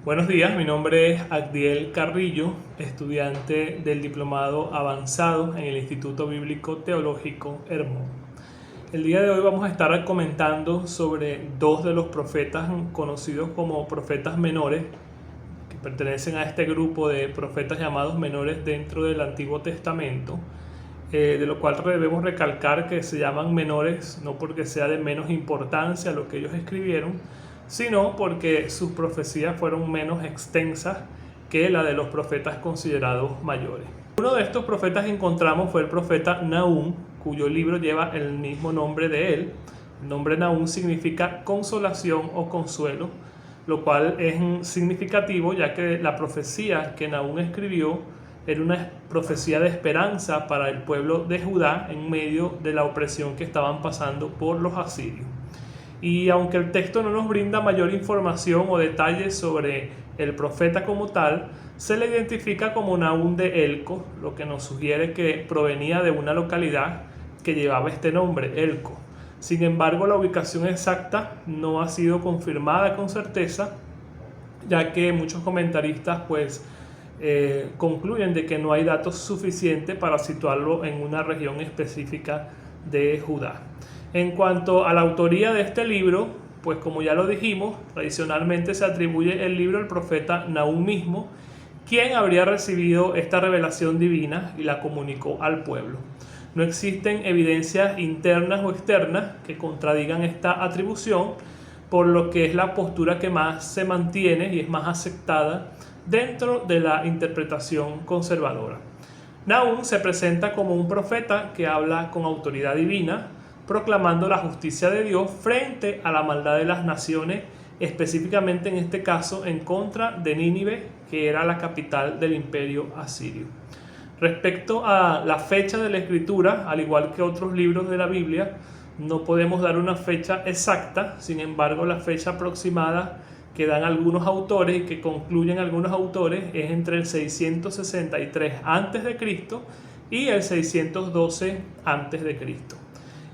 Buenos días, mi nombre es Agdiel Carrillo, estudiante del Diplomado Avanzado en el Instituto Bíblico Teológico Hermón. El día de hoy vamos a estar comentando sobre dos de los profetas conocidos como profetas menores, que pertenecen a este grupo de profetas llamados menores dentro del Antiguo Testamento, de lo cual debemos recalcar que se llaman menores no porque sea de menos importancia lo que ellos escribieron, sino porque sus profecías fueron menos extensas que la de los profetas considerados mayores. Uno de estos profetas que encontramos fue el profeta Nahum, cuyo libro lleva el mismo nombre de él. El nombre Nahum significa consolación o consuelo, lo cual es significativo ya que la profecía que Nahum escribió era una profecía de esperanza para el pueblo de Judá en medio de la opresión que estaban pasando por los asirios. Y aunque el texto no nos brinda mayor información o detalles sobre el profeta como tal, se le identifica como Nahum de Elco, lo que nos sugiere que provenía de una localidad que llevaba este nombre, Elco. Sin embargo, la ubicación exacta no ha sido confirmada con certeza, ya que muchos comentaristas concluyen de que no hay datos suficientes para situarlo en una región específica de Judá. En cuanto a la autoría de este libro, pues como ya lo dijimos, tradicionalmente se atribuye el libro al profeta Nahum mismo, quien habría recibido esta revelación divina y la comunicó al pueblo. No existen evidencias internas o externas que contradigan esta atribución, por lo que es la postura que más se mantiene y es más aceptada dentro de la interpretación conservadora. Nahum se presenta como un profeta que habla con autoridad divina, proclamando la justicia de Dios frente a la maldad de las naciones, específicamente en este caso en contra de Nínive, que era la capital del imperio asirio. Respecto a la fecha de la escritura, al igual que otros libros de la Biblia, no podemos dar una fecha exacta. Sin embargo, la fecha aproximada que dan algunos autores y que concluyen algunos autores es entre el 663 a.C. y el 612 a.C.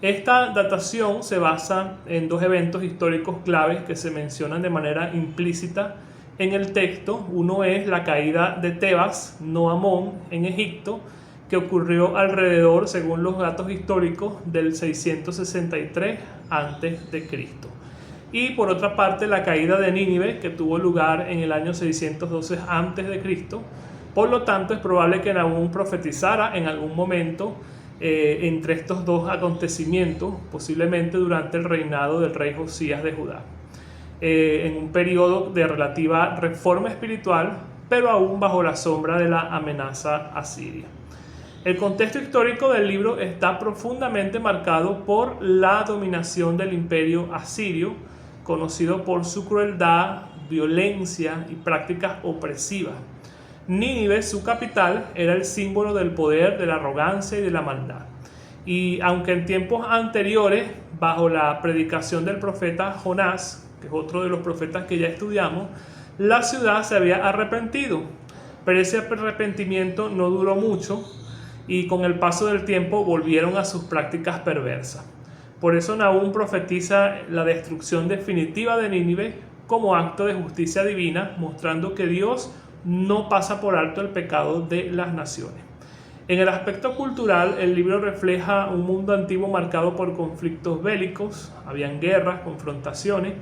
Esta datación se basa en dos eventos históricos claves que se mencionan de manera implícita en el texto. Uno es la caída de Tebas, no Amón, en Egipto, que ocurrió alrededor, según los datos históricos, del 663 a.C. Y por otra parte, la caída de Nínive, que tuvo lugar en el año 612 a.C. Por lo tanto, es probable que Nahum profetizara en algún momento entre estos dos acontecimientos, posiblemente durante el reinado del rey Josías de Judá, en un periodo de relativa reforma espiritual, pero aún bajo la sombra de la amenaza asiria. El contexto histórico del libro está profundamente marcado por la dominación del imperio asirio, conocido por su crueldad, violencia y prácticas opresivas. Nínive, su capital, era el símbolo del poder, de la arrogancia y de la maldad. Y aunque en tiempos anteriores, bajo la predicación del profeta Jonás, que es otro de los profetas que ya estudiamos, la ciudad se había arrepentido, pero ese arrepentimiento no duró mucho y con el paso del tiempo volvieron a sus prácticas perversas. Por eso Nahum profetiza la destrucción definitiva de Nínive como acto de justicia divina, mostrando que Dios no pasa por alto el pecado de las naciones. En el aspecto cultural, el libro refleja un mundo antiguo marcado por conflictos bélicos, habían guerras, confrontaciones,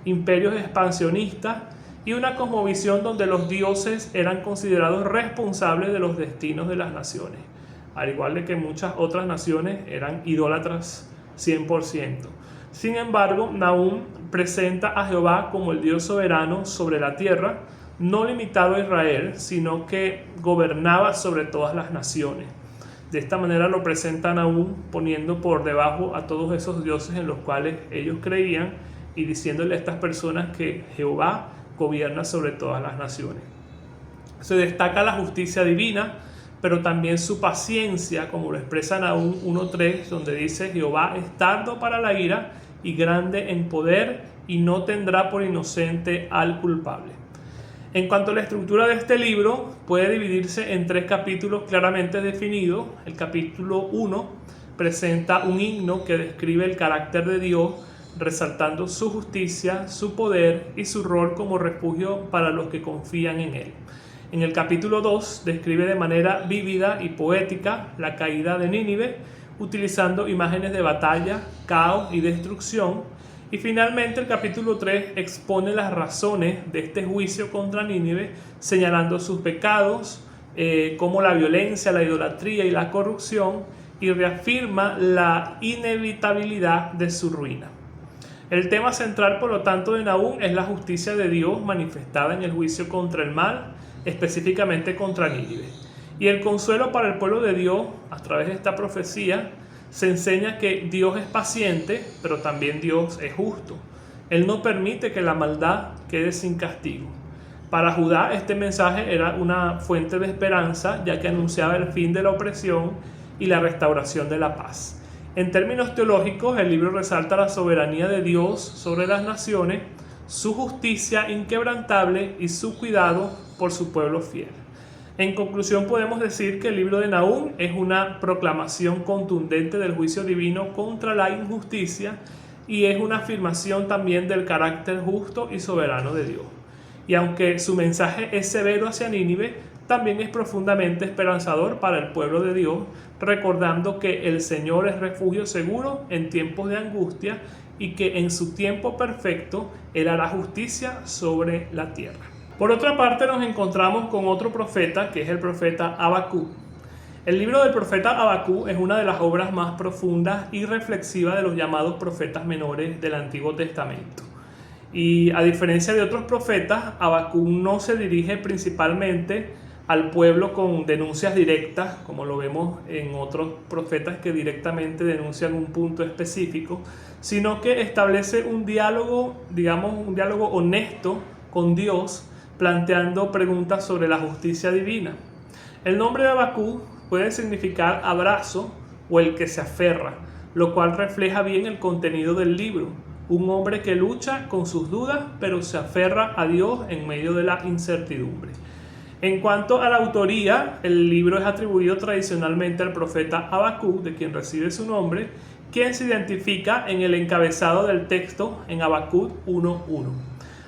imperios expansionistas y una cosmovisión donde los dioses eran considerados responsables de los destinos de las naciones, al igual de que muchas otras naciones eran idólatras 100%. Sin embargo, Nahum presenta a Jehová como el Dios soberano sobre la tierra, no limitado a Israel, sino que gobernaba sobre todas las naciones. De esta manera lo presentan aún poniendo por debajo a todos esos dioses en los cuales ellos creían y diciéndole a estas personas que Jehová gobierna sobre todas las naciones. Se destaca la justicia divina, pero también su paciencia, como lo expresa Nahum 1.3, donde dice: Jehová es tardo para la ira y grande en poder, y no tendrá por inocente al culpable. En cuanto a la estructura de este libro, puede dividirse en tres capítulos claramente definidos. El capítulo 1 presenta un himno que describe el carácter de Dios, resaltando su justicia, su poder y su rol como refugio para los que confían en él. En el capítulo 2 describe de manera vívida y poética la caída de Nínive, utilizando imágenes de batalla, caos y destrucción. Y finalmente el capítulo 3 expone las razones de este juicio contra Nínive, señalando sus pecados, como la violencia, la idolatría y la corrupción, y reafirma la inevitabilidad de su ruina. El tema central, por lo tanto, de Nahum es la justicia de Dios manifestada en el juicio contra el mal, específicamente contra Nínive. Y el consuelo para el pueblo de Dios, a través de esta profecía, se enseña que Dios es paciente, pero también Dios es justo. Él no permite que la maldad quede sin castigo. Para Judá este mensaje era una fuente de esperanza, ya que anunciaba el fin de la opresión y la restauración de la paz. En términos teológicos, el libro resalta la soberanía de Dios sobre las naciones, su justicia inquebrantable y su cuidado por su pueblo fiel. En conclusión, podemos decir que el libro de Nahum es una proclamación contundente del juicio divino contra la injusticia y es una afirmación también del carácter justo y soberano de Dios. Y aunque su mensaje es severo hacia Nínive, también es profundamente esperanzador para el pueblo de Dios, recordando que el Señor es refugio seguro en tiempos de angustia y que en su tiempo perfecto Él hará justicia sobre la tierra. Por otra parte, nos encontramos con otro profeta, que es el profeta Habacuc. El libro del profeta Habacuc es una de las obras más profundas y reflexivas de los llamados profetas menores del Antiguo Testamento. Y a diferencia de otros profetas, Habacuc no se dirige principalmente al pueblo con denuncias directas, como lo vemos en otros profetas que directamente denuncian un punto específico, sino que establece un diálogo, un diálogo honesto con Dios, planteando preguntas sobre la justicia divina. El nombre de Habacuc puede significar abrazo o el que se aferra, lo cual refleja bien el contenido del libro. Un hombre que lucha con sus dudas, pero se aferra a Dios en medio de la incertidumbre. En cuanto a la autoría, el libro es atribuido tradicionalmente al profeta Habacuc, de quien recibe su nombre, quien se identifica en el encabezado del texto en Habacuc 1:1.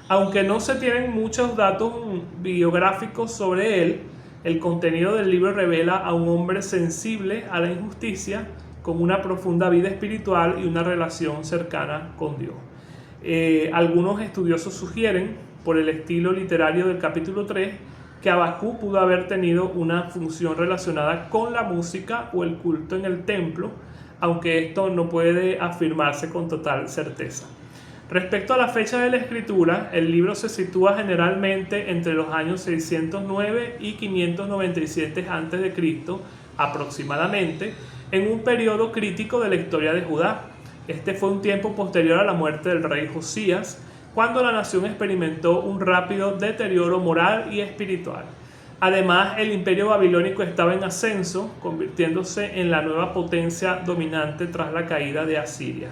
Aunque no se tienen muchos datos biográficos sobre él, el contenido del libro revela a un hombre sensible a la injusticia, con una profunda vida espiritual y una relación cercana con Dios. Algunos estudiosos sugieren, por el estilo literario del capítulo 3, que Habacuc pudo haber tenido una función relacionada con la música o el culto en el templo, aunque esto no puede afirmarse con total certeza. Respecto a la fecha de la escritura, el libro se sitúa generalmente entre los años 609 y 597 a.C. aproximadamente, en un periodo crítico de la historia de Judá. Este fue un tiempo posterior a la muerte del rey Josías, cuando la nación experimentó un rápido deterioro moral y espiritual. Además, el imperio babilónico estaba en ascenso, convirtiéndose en la nueva potencia dominante tras la caída de Asiria.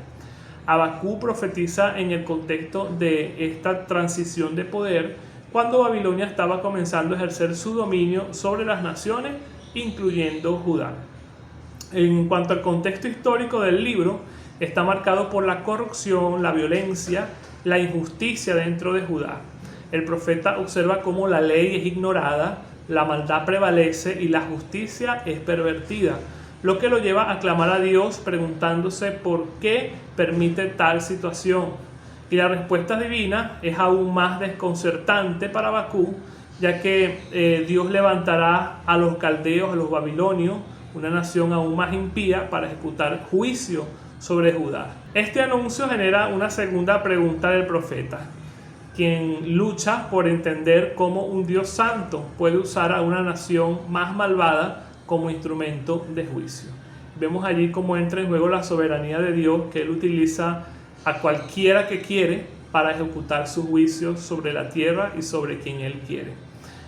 Habacuc profetiza en el contexto de esta transición de poder, cuando Babilonia estaba comenzando a ejercer su dominio sobre las naciones, incluyendo Judá. En cuanto al contexto histórico del libro, está marcado por la corrupción, la violencia, la injusticia dentro de Judá. El profeta observa cómo la ley es ignorada, la maldad prevalece y la justicia es pervertida, lo que lo lleva a clamar a Dios preguntándose por qué permite tal situación. Y la respuesta divina es aún más desconcertante para Habacuc, ya que Dios levantará a los caldeos, a los babilonios, una nación aún más impía, para ejecutar juicio sobre Judá. Este anuncio genera una segunda pregunta del profeta, quien lucha por entender cómo un Dios santo puede usar a una nación más malvada como instrumento de juicio. Vemos allí cómo entra en juego la soberanía de Dios, que Él utiliza a cualquiera que quiere para ejecutar sus juicios sobre la tierra y sobre quien Él quiere.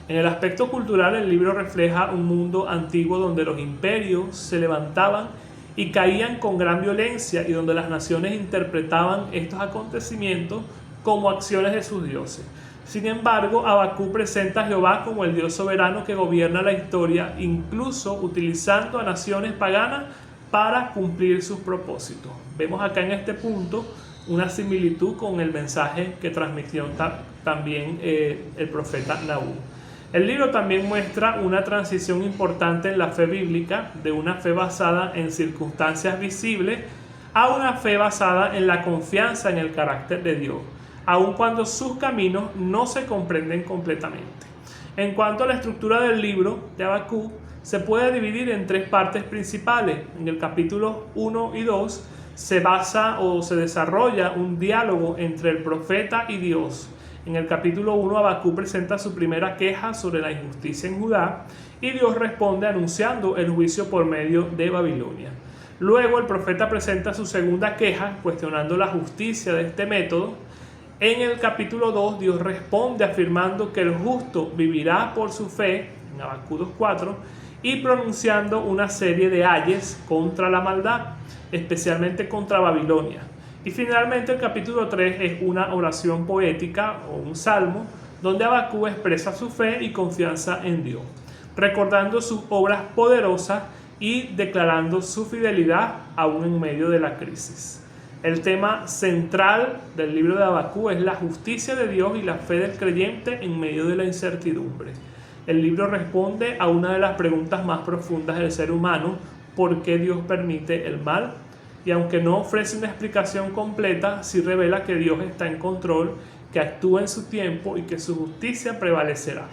En el aspecto cultural, el libro refleja un mundo antiguo donde los imperios se levantaban y caían con gran violencia, y donde las naciones interpretaban estos acontecimientos como acciones de sus dioses. Sin embargo, Habacuc presenta a Jehová como el Dios soberano que gobierna la historia, incluso utilizando a naciones paganas para cumplir sus propósitos. Vemos acá en este punto una similitud con el mensaje que transmitió también el profeta Nahum. El libro también muestra una transición importante en la fe bíblica, de una fe basada en circunstancias visibles a una fe basada en la confianza en el carácter de Dios, aun cuando sus caminos no se comprenden completamente. En cuanto a la estructura del libro de Habacuc, se puede dividir en tres partes principales. En el capítulo 1 y 2 se basa o se desarrolla un diálogo entre el profeta y Dios. En el capítulo 1, Habacuc presenta su primera queja sobre la injusticia en Judá y Dios responde anunciando el juicio por medio de Babilonia. Luego el profeta presenta su segunda queja, cuestionando la justicia de este método. En el capítulo 2, Dios responde afirmando que el justo vivirá por su fe, en Habacuc 2:4, y pronunciando una serie de ayes contra la maldad, especialmente contra Babilonia. Y finalmente el capítulo 3 es una oración poética o un salmo, donde Habacuc expresa su fe y confianza en Dios, recordando sus obras poderosas y declarando su fidelidad aún en medio de la crisis. El tema central del libro de Habacuc es la justicia de Dios y la fe del creyente en medio de la incertidumbre. El libro responde a una de las preguntas más profundas del ser humano: ¿por qué Dios permite el mal? Y aunque no ofrece una explicación completa, sí revela que Dios está en control, que actúa en su tiempo y que su justicia prevalecerá.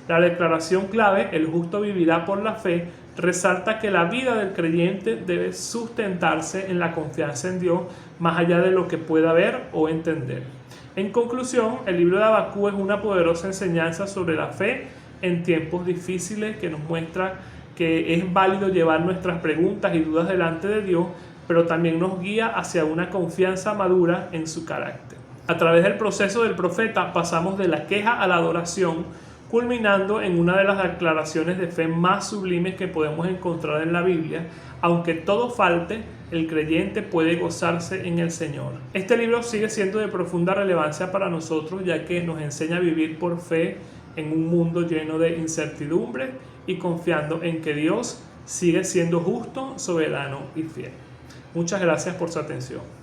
La declaración clave, el justo vivirá por la fe, resalta que la vida del creyente debe sustentarse en la confianza en Dios, más allá de lo que pueda ver o entender. En conclusión, el libro de Habacuc es una poderosa enseñanza sobre la fe en tiempos difíciles, que nos muestra que es válido llevar nuestras preguntas y dudas delante de Dios, pero también nos guía hacia una confianza madura en su carácter. A través del proceso del profeta pasamos de la queja a la adoración, culminando en una de las declaraciones de fe más sublimes que podemos encontrar en la Biblia: aunque todo falte, el creyente puede gozarse en el Señor. Este libro sigue siendo de profunda relevancia para nosotros, ya que nos enseña a vivir por fe en un mundo lleno de incertidumbre y confiando en que Dios sigue siendo justo, soberano y fiel. Muchas gracias por su atención.